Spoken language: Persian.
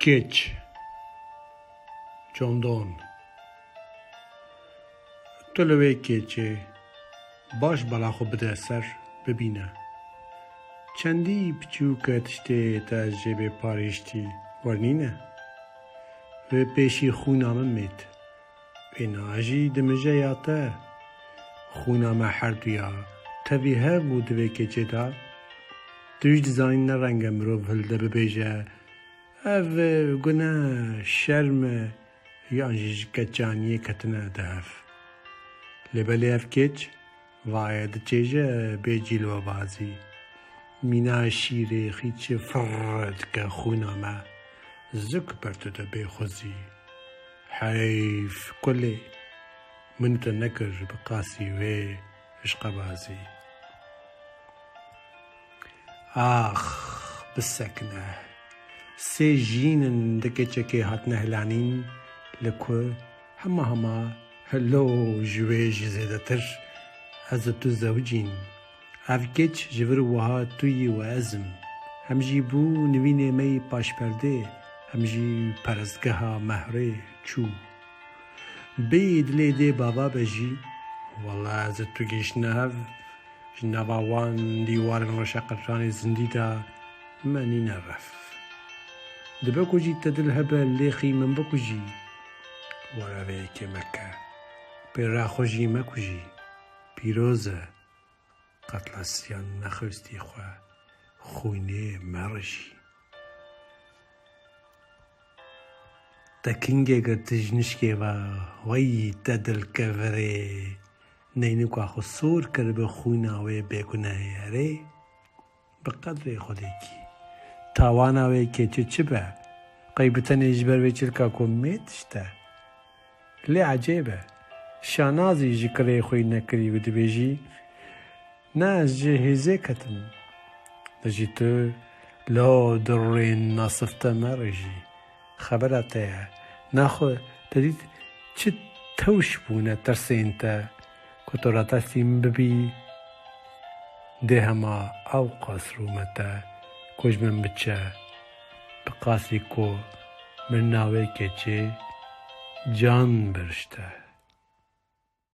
کچ چندان تو لوی کچه باش بلا خو بده سر ببینه چندی بچوک تشتی تا از جیب پاریشتی ورنینه و پیشی خونامه مید اینا اجی دمجه یاته خونامه هر دویا تاویه بود دوی کچه دا دوش دزاین نرنگ مروف هلده ببیجه او گناه شرم یانجیج کچانیه کتنه دهف لبلی اف کچ وای دچیجه بیجیل و بازی مینا شیره خیچ فرد که خونامه زک برتو ده بیخوزی حیف کلی منتو نکر بقاسی و عشق بازی آخ بسکنه سی جینن دکه چکه هات نهلانین لکو هما هلو جویج زیده تر از تو زوجین اف کچ جور وها توی و ازم هم جی بو نوینه می پاش پرده هم جی پرزگها مهره چو بید لیده بابا بجی والله از تو گیش نهف جنباوان دیوارن رشاقران زندی دا منی نرف دبکو جی تدل هبه لیخی من بکو جی وراوه که مکه پیرا خوشی مکو جی پیروزه قتلاسیان نخواستی خواه خونه مرشی تکنگه گر تجنشکه و وی تدل کفره نینکو آخو سور کر به خوناوه بگناه اره بقدر خودی کی تاواناوه که چه به قیبتن اجبر و چلکا کمیتشتا لی عجیبه شانازی جکره خوی نکری و دبیجی نه از جهزه کتم دجی تو لا درین ناصفتا مرجی خبرته نخو تدید چه توش بونه ترسین تا کتوراتا سیم ببی ده هما او قاسرومتا کج من بچه بقاسی کو من ناوه که چه جان برشته